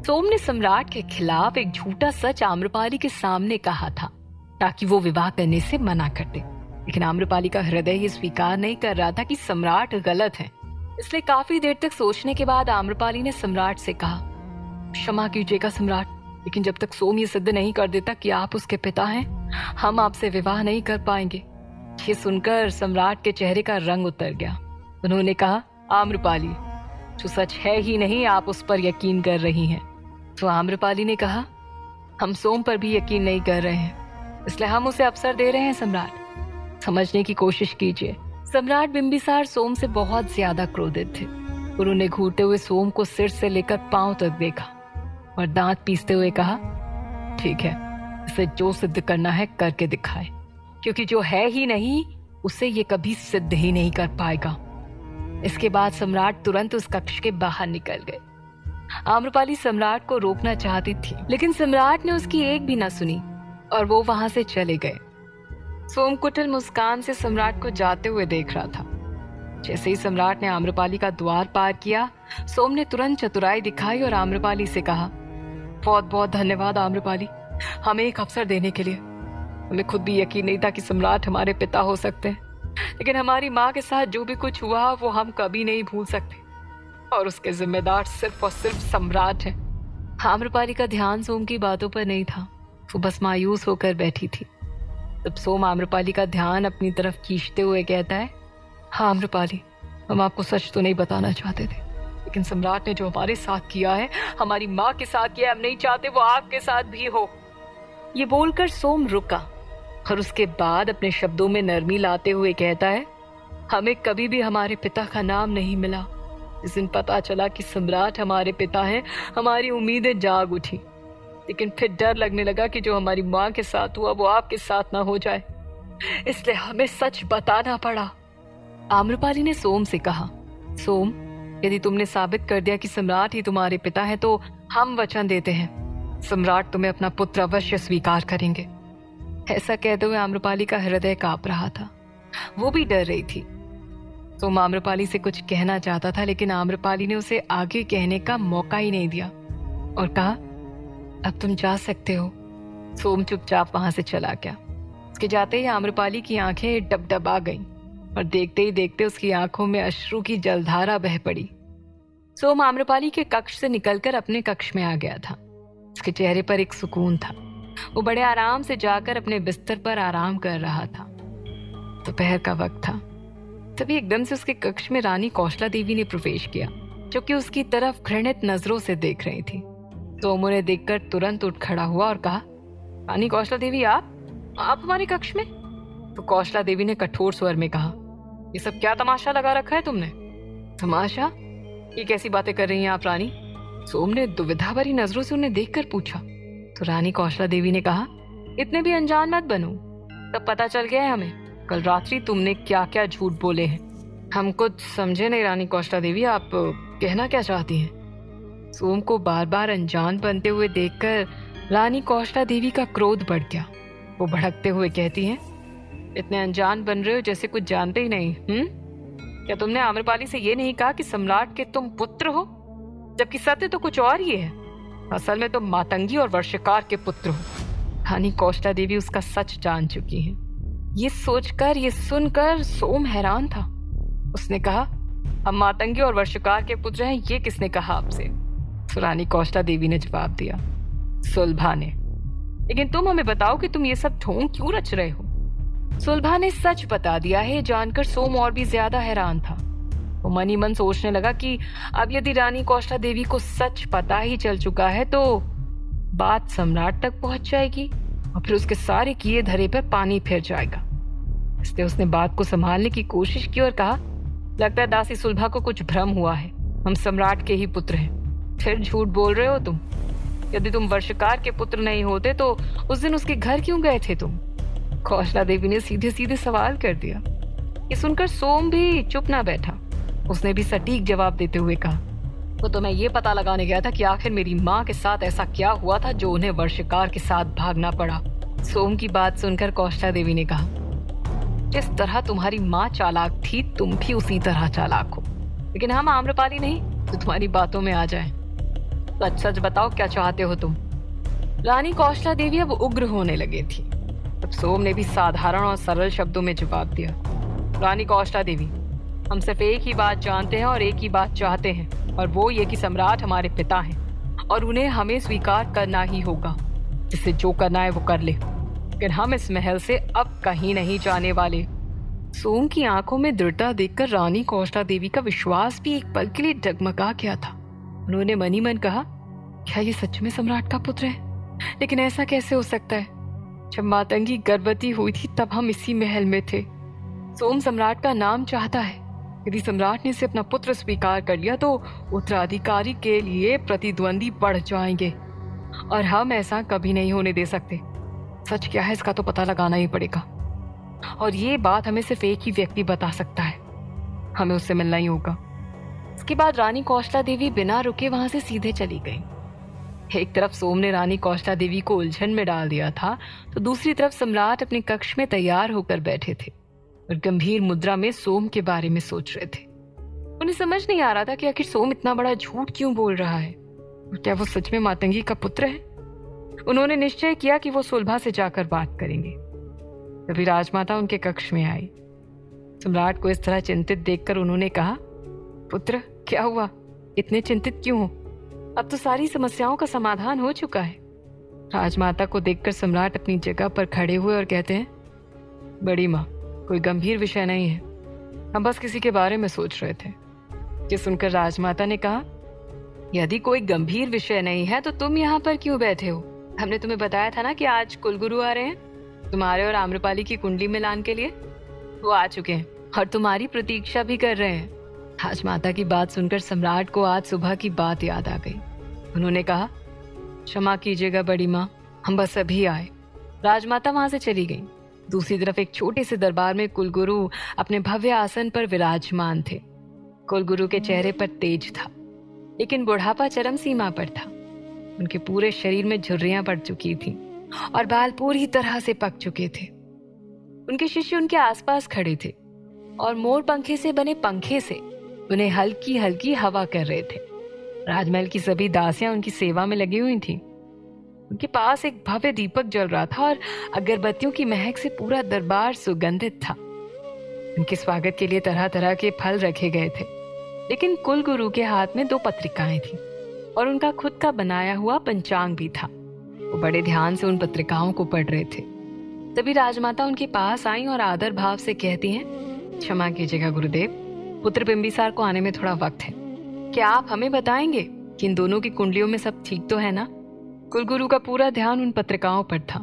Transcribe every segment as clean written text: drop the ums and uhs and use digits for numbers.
सोम ने सम्राट के खिलाफ एक झूठा सच आम्रपाली के सामने कहा था ताकि वो विवाह करने से मना कर दे, लेकिन आम्रपाली का हृदय ये स्वीकार नहीं कर रहा था कि सम्राट गलत है। इसलिए काफी देर तक सोचने के बाद आम्रपाली ने सम्राट से कहा, क्षमा कीजिएगा सम्राट, लेकिन जब तक सोम ये सिद्ध नहीं कर देता कि आप उसके पिता हैं, हम आपसे विवाह नहीं कर पाएंगे। ये सुनकर सम्राट के चेहरे का रंग उतर गया। उन्होंने कहा, आम्रपाली, जो सच है ही नहीं आप उस पर यकीन कर रही हैं। तो आम्रपाली ने कहा, हम सोम पर भी यकीन नहीं कर रहे हैं, इसलिए हम उसे अवसर दे रहे हैं सम्राट, समझने की कोशिश कीजिए। सम्राट बिंबिसार सोम से बहुत ज्यादा क्रोधित थे। उन्होंने घूरते हुए सोम को सिर से लेकर पांव तक देखा और दांत पीसते हुए कहा, ठीक है, इसे जो सिद्ध करना है करके दिखाए, क्योंकि जो है ही नहीं उसे ये कभी सिद्ध ही नहीं कर पाएगा। इसके बाद सम्राट तुरंत उस कक्ष के बाहर निकल गए। आम्रपाली सम्राट को रोकना चाहती थी, लेकिन सम्राट ने उसकी एक भी न सुनी और वो वहां से चले गए। सोम कुटिल मुस्कान से सम्राट को जाते हुए देख रहा था। जैसे ही सम्राट ने आम्रपाली का द्वार पार किया, सोम ने तुरंत चतुराई दिखाई और आम्रपाली से कहा, बहुत बहुत धन्यवाद आम्रपाली, हमें एक अवसर देने के लिए। हमें खुद भी यकीन नहीं था कि सम्राट हमारे पिता हो सकते हैं, लेकिन हमारी माँ के साथ जो भी कुछ हुआ वो हम कभी नहीं भूल सकते, और उसके जिम्मेदार सिर्फ और सिर्फ सम्राट है। आम्रपाली का ध्यान सोम की बातों पर नहीं था, वो बस मायूस होकर बैठी थी। तब सोम आम्रपाली का ध्यान अपनी तरफ खींचते हुए कहता है, हाँ आम्रपाली, हम आपको सच तो नहीं बताना चाहते थे, लेकिन सम्राट ने जो हमारे साथ किया है, हमारी माँ के साथ किया, हम नहीं चाहते वो आपके साथ भी हो। ये बोलकर सोम रुका और उसके बाद अपने शब्दों में नरमी लाते हुए कहता है, हमें कभी भी हमारे पिता का नाम नहीं मिला। जिस दिन पता चला कि सम्राट हमारे पिता हैं, हमारी उम्मीदें जाग उठी, लेकिन फिर डर लगने लगा कि जो हमारी माँ के साथ हुआ वो आपके साथ ना हो जाए, इसलिए हमें सच बताना पड़ा। आम्रपाली ने सोम से कहा, सोम, यदि तुमने साबित कर दिया कि सम्राट ही तुम्हारे पिता हैं तो हम वचन देते हैं, सम्राट तुम्हें अपना पुत्र अवश्य स्वीकार करेंगे। ऐसा कहते हुए आम्रपाली का हृदय कांप रहा था, वो भी डर रही थी। सोम आम्रपाली से कुछ कहना चाहता था, लेकिन आम्रपाली ने उसे आगे कहने का मौका ही नहीं दिया और कहा, अब तुम जा सकते हो। सोम चुपचाप वहां से चला गया। उसके जाते ही आम्रपाली की आंखें डबडबा गईं और देखते ही देखते उसकी आंखों में अश्रु की जलधारा बह पड़ी। सोम आम्रपाली के कक्ष से निकलकर अपने कक्ष में आ गया था। उसके चेहरे पर एक सुकून था। वो बड़े आराम से जाकर अपने बिस्तर पर आराम कर रहा था। दोपहर का वक्त था। तभी एकदम से उसके कक्ष में रानी कौशला देवी ने प्रवेश किया, जो कि उसकी तरफ घृणित नजरों से देख रही थी। सोम उन्हें देखकर तुरंत उठ खड़ा हुआ और कहा, रानी कौशला देवी, आप हमारे कक्ष में? तो कौशला देवी ने कठोर स्वर में कहा, ये सब क्या तमाशा लगा रखा है तुमने? तमाशा? ये कैसी बातें कर रही हैं आप रानी? सोम ने दुविधा भरी नजरों से उन्हें देखकर पूछा। तो रानी कौशला देवी ने कहा, इतने भी अनजान मत बनो, तब पता चल गया है हमें कल रात्रि तुमने क्या क्या झूठ बोले हैं। हम कुछ समझे नहीं रानी कौशला देवी, आप कहना क्या चाहती हैं? सोम को बार बार अनजान बनते हुए देखकर रानी कौशला देवी का क्रोध बढ़ गया। वो भड़कते हुए कहती हैं, इतने अनजान बन रहे हो जैसे कुछ जानते ही नहीं। क्या तुमने आम्रपाली से ये नहीं कहा कि सम्राट के तुम पुत्र हो, जबकि सत्य तो कुछ और ही है? असल में तुम मातंगी और वर्षकार के पुत्र हो। रानी कौशला देवी उसका सच जान चुकी हैं। ये सोचकर, ये सुनकर सोम हैरान था। उसने कहा, हम मातंगी और वर्षकार के पुत्र हैं, ये किसने कहा आपसे? तो रानी कौशला देवी ने जवाब दिया, सुलभा ने। लेकिन तुम हमें बताओ कि तुम ये सब ढोंग क्यों रच रहे हो? सुलभा ने सच बता दिया है। जानकर सोम और भी ज्यादा हैरान था। वो मन ही मन सोचने लगा कि अब यदि रानी कौशला देवी को सच पता ही चल चुका है तो बात सम्राट तक पहुंच जाएगी और फिर उसके सारे किए धरे पर पानी फिर जाएगा। इसलिए उसने बात को संभालने की कोशिश की और कहा, लगता है दासी सुलभा को कुछ भ्रम हुआ है, हम सम्राट के ही पुत्र हैं। फिर झूठ बोल रहे हो तुम। यदि तुम वर्षकार के पुत्र नहीं होते तो उस दिन उसके घर क्यों गए थे तुम? कौशला देवी ने सीधे सीधे सवाल कर दिया। ये सुनकर सोम भी चुप ना बैठा। उसने भी सटीक जवाब देते हुए कहा, तो मैं ये पता लगाने गया था कि आखिर मेरी माँ के साथ ऐसा क्या हुआ था जो उन्हें वर्षकार के साथ भागना पड़ा। सोम की बात सुनकर कौशला देवी ने कहा, जिस तरह तुम्हारी माँ चालाक थी तुम भी उसी तरह चालाक हो, लेकिन हम आम्रपाली नहीं जो तुम्हारी बातों में आ जाए। सच सच बताओ, क्या चाहते हो तुम? रानी कौशला देवी अब उग्र होने लगी थी। तब सोम ने भी साधारण और सरल शब्दों में जवाब दिया। रानी कौशला देवी, हम सिर्फ एक ही बात जानते हैं और एक ही बात चाहते हैं, और वो ये कि सम्राट हमारे पिता हैं और उन्हें हमें स्वीकार करना ही होगा। जिसे जो करना है वो कर ले, लेकिन हम इस महल से अब कहीं नहीं जाने वाले। सोम की आंखों में दृढ़ता देखकर रानी कौशला देवी का विश्वास भी एक पल के लिए डगमगा गया था। उन्होंने मनी मन कहा, क्या ये सच में सम्राट का पुत्र है? लेकिन ऐसा कैसे हो सकता है? जब मातंगी गर्भवती हुई थी तब हम इसी महल में थे। सोम सम्राट का नाम चाहता है। यदि सम्राट ने इसे अपना पुत्र स्वीकार कर लिया तो उत्तराधिकारी के लिए प्रतिद्वंदी बढ़ जाएंगे, और हम ऐसा कभी नहीं होने दे सकते। सच क्या है इसका तो पता लगाना ही पड़ेगा, और ये बात हमें सिर्फ एक ही व्यक्ति बता सकता है। हमें उससे मिलना ही होगा। इसके बाद रानी कौशला देवी बिना रुके वहां से सीधे चली गई। एक तरफ सोम ने रानी कौशला देवी को उलझन में डाल दिया था, तो दूसरी तरफ सम्राट अपने कक्ष में तैयार होकर बैठे थे और गंभीर मुद्रा में सोम के बारे में सोच रहे थे। उन्हें समझ नहीं आ रहा था कि आखिर सोम इतना बड़ा झूठ क्यों बोल रहा है। क्या वो सच में मातंगी का पुत्र है? उन्होंने निश्चय किया कि वो सुलभा से जाकर बात करेंगे। तभी राजमाता उनके कक्ष में आई। सम्राट को इस तरह चिंतित देखकर उन्होंने कहा, पुत्र क्या हुआ? इतने चिंतित क्यों हो? अब तो सारी समस्याओं का समाधान हो चुका है। राजमाता को देखकर सम्राट अपनी जगह पर खड़े हुए और कहते हैं, बड़ी माँ, कोई गंभीर विषय नहीं है, हम बस किसी के बारे में सोच रहे थे। ये सुनकर राजमाता ने कहा, यदि कोई गंभीर विषय नहीं है तो तुम यहाँ पर क्यों बैठे हो? हमने तुम्हें बताया था ना कि आज कुलगुरु आ रहे हैं तुम्हारे और आम्रपाली की कुंडली मिलान के लिए। वो आ चुके हैं और तुम्हारी प्रतीक्षा भी कर रहे हैं। राजमाता की बात सुनकर सम्राट को आज सुबह की बात याद आ गई। उन्होंने कहा, क्षमा कीजिएगा बड़ी माँ, हम बस अभी आए। राजमाता वहां से चली गई। दूसरी तरफ एक छोटे से दरबार में कुलगुरु अपने भव्य आसन पर विराजमान थे। कुलगुरु के चेहरे पर तेज था, लेकिन बुढ़ापा चरम सीमा पर था। उनके पूरे शरीर में झुर्रियां पड़ चुकी थीं और बाल पूरी तरह से पक चुके थे। उनके शिष्य उनके आसपास खड़े थे और मोर पंखे से बने पंखे से उन्हें हल्की हल्की हवा कर रहे थे। राजमहल की सभी दासियां उनकी सेवा में लगी हुई थीं। उनके पास एक भव्य दीपक जल रहा था और अगरबत्तियों की महक से पूरा दरबार सुगंधित था। उनके स्वागत के लिए तरह तरह के फल रखे गए थे, लेकिन कुलगुरु के हाथ में 2 पत्रिकाएं थीं और उनका खुद का बनाया हुआ पंचांग भी था। वो बड़े ध्यान से उन पत्रिकाओं को पढ़ रहे थे। तभी राजमाता उनके पास आई और आदर भाव से कहती हैं, क्षमा कीजिएगा गुरुदेव, पुत्र बिंबिसार को आने में थोड़ा वक्त है। क्या आप हमें बताएंगे कि इन दोनों की कुंडलियों में सब ठीक तो है ना? कुलगुरु का पूरा ध्यान उन पत्रिकाओं पर था,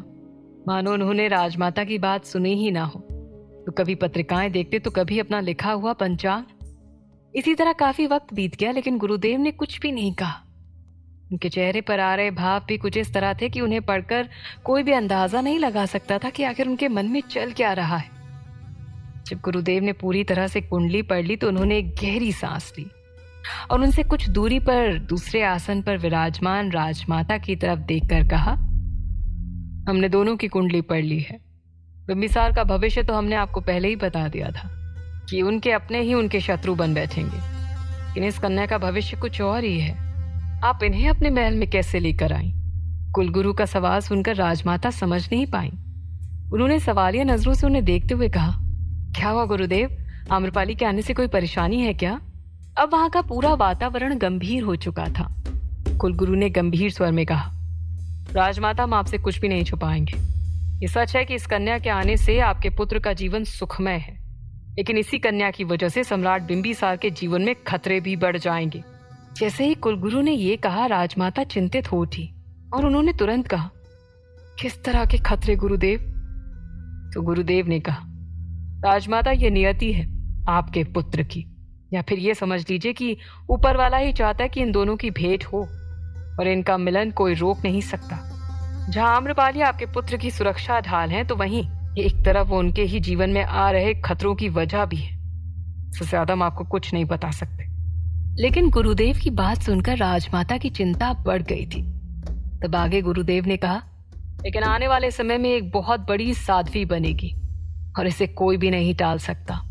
मानो उन्होंने राजमाता की बात सुनी ही ना हो। तो कभी पत्रिकाएं देखते तो कभी अपना लिखा हुआ पंचांग। इसी तरह काफी वक्त बीत गया, लेकिन गुरुदेव ने कुछ भी नहीं कहा। उनके चेहरे पर आ रहे भाव भी कुछ इस तरह थे कि उन्हें पढ़कर कोई भी अंदाजा नहीं लगा सकता था कि आखिर उनके मन में चल क्या रहा है। जब गुरुदेव ने पूरी तरह से कुंडली पढ़ ली तो उन्होंने एक गहरी सांस ली और उनसे कुछ दूरी पर दूसरे आसन पर विराजमान राजमाता की तरफ देखकर कहा, हमने दोनों की कुंडली पढ़ ली है। बिंबिसार का भविष्य तो हमने आपको पहले ही बता दिया था कि उनके अपने ही उनके शत्रु बन बैठेंगे, लेकिन इस कन्या का भविष्य कुछ और ही है। आप इन्हें अपने महल में कैसे लेकर आई? कुलगुरु का सवाल सुनकर राजमाता समझ नहीं पाई। उन्होंने सवालिया नजरों से उन्हें देखते हुए कहा, क्या हुआ गुरुदेव? आम्रपाली के आने से कोई परेशानी है क्या? अब वहां का पूरा वातावरण गंभीर हो चुका था। कुलगुरु ने गंभीर स्वर में कहा, राजमाता, हम आपसे कुछ भी नहीं छुपाएंगे। ये सच है कि इस कन्या के आने से आपके पुत्र का जीवन सुखमय है, लेकिन इसी कन्या की वजह से सम्राट बिंबिसार के जीवन में खतरे भी बढ़ जाएंगे। जैसे ही कुलगुरु ने ये कहा, राजमाता चिंतित हो उठी और उन्होंने तुरंत कहा, किस तरह के खतरे गुरुदेव? तो गुरुदेव ने कहा, राजमाता, ये नियति है आपके पुत्र की, या फिर ये समझ लीजिए कि ऊपर वाला ही चाहता है कि इन दोनों की भेंट हो और इनका मिलन कोई रोक नहीं सकता। जहां आम्रपाली आपके पुत्र की सुरक्षा ढाल है, तो वहीं एक तरफ वो उनके ही जीवन में आ रहे खतरों की वजह भी है। इससे ज्यादा हम आपको कुछ नहीं बता सकते। लेकिन गुरुदेव की बात सुनकर राजमाता की चिंता बढ़ गई थी। तब आगे गुरुदेव ने कहा, लेकिन आने वाले समय में एक बहुत बड़ी साध्वी बनेगी और इसे कोई भी नहीं टाल सकता।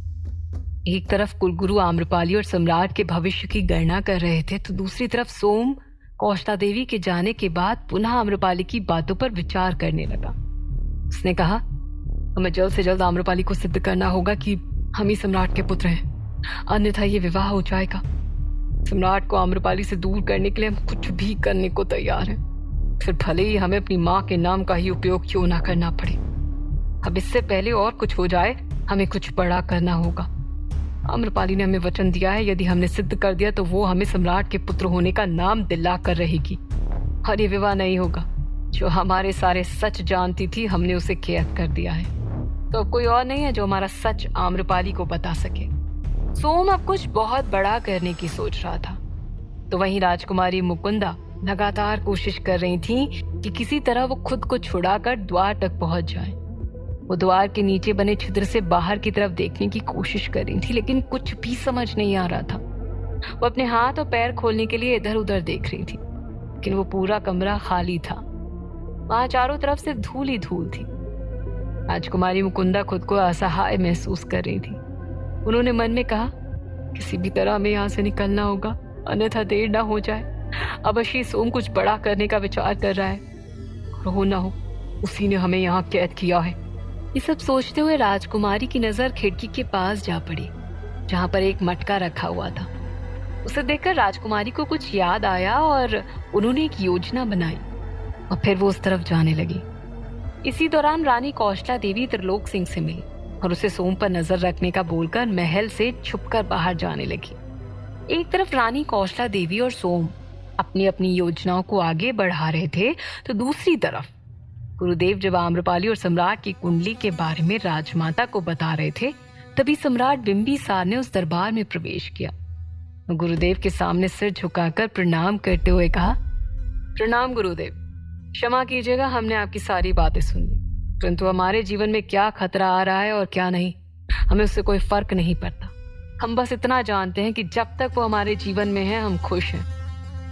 एक तरफ कुलगुरु आम्रपाली और सम्राट के भविष्य की गणना कर रहे थे, तो दूसरी तरफ सोम कौशला देवी के जाने के बाद पुनः आम्रपाली की बातों पर विचार करने लगा। उसने कहा, हमें जल्द से जल्द आम्रपाली को सिद्ध करना होगा कि हम ही सम्राट के पुत्र हैं, अन्यथा ये विवाह हो जाएगा। सम्राट को आम्रपाली से दूर करने के लिए हम कुछ भी करने को तैयार हैं, फिर भले ही हमें अपनी माँ के नाम का ही उपयोग क्यों ना करना पड़े। अब इससे पहले और कुछ हो जाए, हमें कुछ बड़ा करना होगा। आम्रपाली ने हमें वचन दिया है, यदि हमने सिद्ध कर दिया तो वो हमें सम्राट के पुत्र होने का नाम दिला कर रहेगी, और ये विवाह नहीं होगा। जो हमारे सारे सच जानती थी, हमने उसे कैद कर दिया है, तो अब कोई और नहीं है जो हमारा सच आम्रपाली को बता सके। सोम अब कुछ बहुत बड़ा करने की सोच रहा था, तो वहीं राजकुमारी मुकुंदा लगातार कोशिश कर रही थी कि किसी तरह वो खुद को छुड़ाकर द्वार तक पहुंच जाए। वो द्वार के नीचे बने छिद्र से बाहर की तरफ देखने की कोशिश कर रही थी, लेकिन कुछ भी समझ नहीं आ रहा था। वो अपने हाथ और पैर खोलने के लिए इधर उधर देख रही थी, लेकिन वो पूरा कमरा खाली था। वहां चारों तरफ सिर्फ धूल ही धूल थी। राजकुमारी मुकुंदा खुद को असहाय महसूस कर रही थी। उन्होंने मन में कहा, किसी भी तरह हमें यहाँ से निकलना होगा, अन्यथा देर ना हो जाए। अवश्य सोम कुछ बड़ा करने का विचार कर रहा है, और हो ना हो उसी ने हमें यहाँ कैद किया है। ये सब सोचते हुए राजकुमारी की नजर खिड़की के पास जा पड़ी, जहाँ पर एक मटका रखा हुआ था। उसे देखकर राजकुमारी को कुछ याद आया और उन्होंने एक योजना बनाई, और फिर वो उस तरफ जाने लगी। इसी दौरान रानी कौशला देवी त्रिलोक सिंह से मिली और उसे सोम पर नजर रखने का बोलकर महल से छुपकर बाहर जाने लगी। एक तरफ रानी कौशला देवी और सोम अपनी अपनी योजनाओं को आगे बढ़ा रहे थे, तो दूसरी तरफ गुरुदेव जब आम्रपाली और सम्राट की कुंडली के बारे में राजमाता को बता रहे थे, तभी सम्राट बिंबिसार ने उस दरबार में प्रवेश किया। गुरुदेव के सामने सिर झुकाकर प्रणाम करते हुए कहा, प्रणाम गुरुदेव, क्षमा कीजिएगा, हमने आपकी सारी बातें सुन ली, परंतु हमारे जीवन में क्या खतरा आ रहा है और क्या नहीं, हमें उससे कोई फर्क नहीं पड़ता। हम बस इतना जानते हैं कि जब तक वो हमारे जीवन में है हम खुश हैं,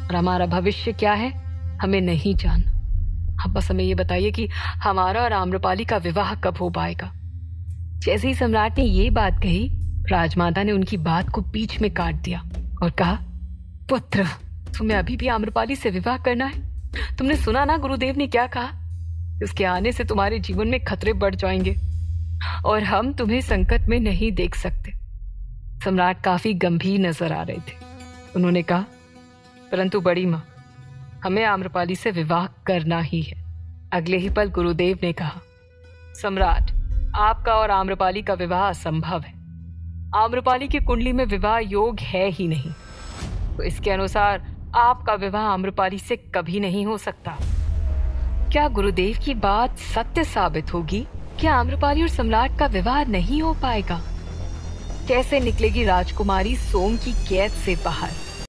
और हमारा भविष्य क्या है हमें नहीं जानना। अब बस हमें ये बताइए कि हमारा और आम्रपाली का विवाह कब हो पाएगा। जैसे ही सम्राट ने ये बात कही, राजमाता ने उनकी बात को बीच में काट दिया और कहा, पुत्र, तुम्हें अभी भी आम्रपाली से विवाह करना है? तुमने सुना ना गुरुदेव ने क्या कहा, उसके आने से तुम्हारे जीवन में खतरे बढ़ जाएंगे और हम तुम्हें संकट में नहीं देख सकते। सम्राट काफी गंभीर नजर आ रहे थे। उन्होंने कहा, परंतु बड़ी माँ, हमें आम्रपाली से विवाह करना ही है। अगले ही पल गुरुदेव ने कहा, सम्राट, आपका और आम्रपाली का विवाह असंभव है। आम्रपाली की कुंडली में विवाह योग है ही नहीं, तो इसके अनुसार आपका विवाह आम्रपाली से कभी नहीं हो सकता। क्या गुरुदेव की बात सत्य साबित होगी? क्या आम्रपाली और सम्राट का विवाह नहीं हो पाएगा? कैसे निकलेगी राजकुमारी सोम की कैद से बाहर?